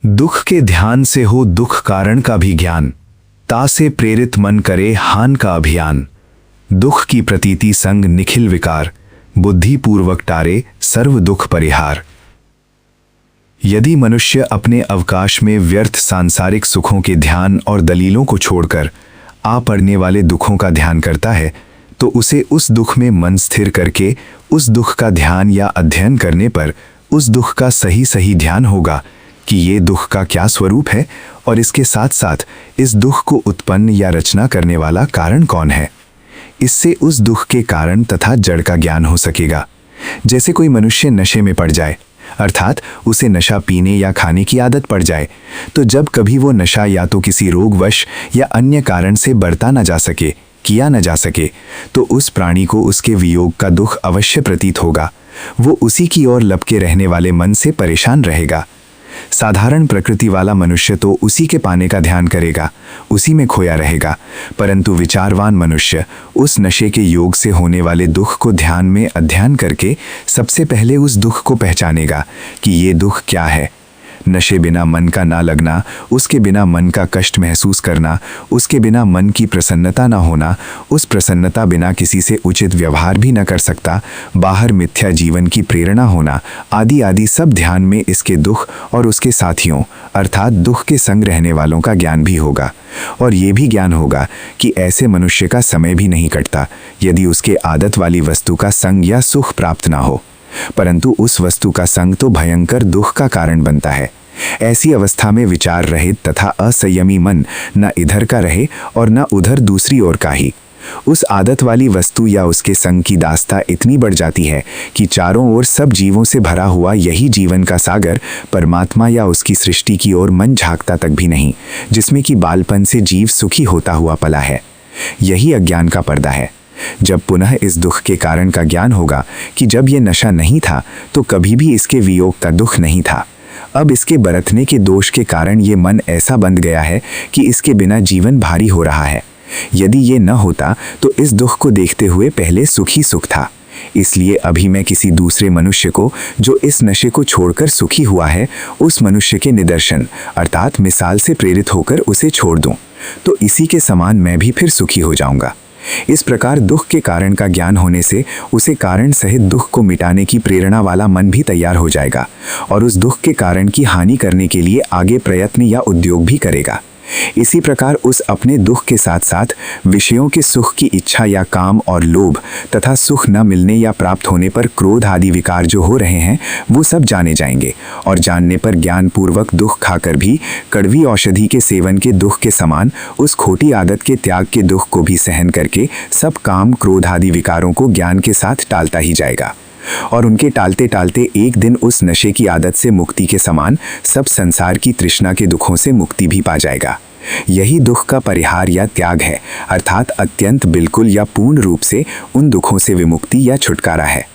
दुख के ध्यान से हो दुख कारण का भी ज्ञान, तासे प्रेरित मन करे हान का अभियान। दुख की प्रतीति संग निखिल विकार, बुद्धि पूर्वक टारे सर्व दुख परिहार। यदि मनुष्य अपने अवकाश में व्यर्थ सांसारिक सुखों के ध्यान और दलीलों को छोड़कर आ पड़ने वाले दुखों का ध्यान करता है, तो उसे उस दुख में मन स्थिर करके उस दुख का ध्यान या अध्ययन करने पर उस दुख का सही सही ध्यान होगा कि ये दुख का क्या स्वरूप है और इसके साथ साथ इस दुख को उत्पन्न या रचना करने वाला कारण कौन है। इससे उस दुख के कारण तथा जड़ का ज्ञान हो सकेगा। जैसे कोई मनुष्य नशे में पड़ जाए, अर्थात उसे नशा पीने या खाने की आदत पड़ जाए, तो जब कभी वो नशा या तो किसी रोगवश या अन्य कारण से बरता न जा सके, किया न जा सके, तो उस प्राणी को उसके वियोग का दुख अवश्य प्रतीत होगा। वो उसी की ओर लपके रहने वाले मन से परेशान रहेगा। साधारण प्रकृति वाला मनुष्य तो उसी के पाने का ध्यान करेगा, उसी में खोया रहेगा, परंतु विचारवान मनुष्य उस नशे के योग से होने वाले दुख को ध्यान में अध्ययन करके सबसे पहले उस दुख को पहचानेगा कि ये दुख क्या है। नशे बिना मन का ना लगना, उसके बिना मन का कष्ट महसूस करना, उसके बिना मन की प्रसन्नता ना होना, उस प्रसन्नता बिना किसी से उचित व्यवहार भी न कर सकता, बाहर मिथ्या जीवन की प्रेरणा होना, आदि आदि सब ध्यान में इसके दुख और उसके साथियों अर्थात दुख के संग रहने वालों का ज्ञान भी होगा। और ये भी ज्ञान होगा कि ऐसे मनुष्य का समय भी नहीं कटता यदि उसके आदत वाली वस्तु का संग या सुख प्राप्त ना हो, परंतु उस वस्तु का संग तो भयंकर दुख का कारण बनता है। ऐसी अवस्था में विचार रहित तथा असंयमी मन न इधर का रहे और न उधर दूसरी ओर का ही। उस आदत वाली वस्तु या उसके संग की दास्ता इतनी बढ़ जाती है कि चारों ओर सब जीवों से भरा हुआ यही जीवन का सागर परमात्मा या उसकी सृष्टि की ओर मन झांकता तक भी नहीं, जिसमें कि बालपन से जीव सुखी होता हुआ पला है। यही अज्ञान का पर्दा है। जब पुनः इस दुख के कारण का ज्ञान होगा कि जब ये नशा नहीं था तो कभी भी इसके वियोग का दुख नहीं था, अब इसके बरतने के दोष के कारण ये मन ऐसा बंध गया है कि इसके बिना जीवन भारी हो रहा है। यदि ये न होता तो इस दुख को देखते हुए पहले सुख ही सुख था। इसलिए अभी मैं किसी दूसरे मनुष्य को जो इस नशे को छोड़कर सुखी हुआ है, उस मनुष्य के निदर्शन अर्थात मिसाल से प्रेरित होकर उसे छोड़ दूं, तो इसी के समान मैं भी फिर सुखी हो जाऊंगा। इस प्रकार दुख के कारण का ज्ञान होने से उसे कारण सहित दुख को मिटाने की प्रेरणा वाला मन भी तैयार हो जाएगा और उस दुख के कारण की हानि करने के लिए आगे प्रयत्न या उद्योग भी करेगा। इसी प्रकार उस अपने दुख के साथ साथ विषयों के सुख की इच्छा या काम और लोभ तथा सुख न मिलने या प्राप्त होने पर क्रोध आदि विकार जो हो रहे हैं, वो सब जाने जाएंगे और जानने पर ज्ञान पूर्वक दुख खाकर भी कड़वी औषधि के सेवन के दुख के समान उस खोटी आदत के त्याग के दुख को भी सहन करके सब काम क्रोध आदि विकारों को ज्ञान के साथ टालता ही जाएगा और उनके टालते टालते एक दिन उस नशे की आदत से मुक्ति के समान सब संसार की तृष्णा के दुखों से मुक्ति भी पा जाएगा। यही दुख का परिहार या त्याग है, अर्थात अत्यंत बिल्कुल या पूर्ण रूप से उन दुखों से विमुक्ति या छुटकारा है।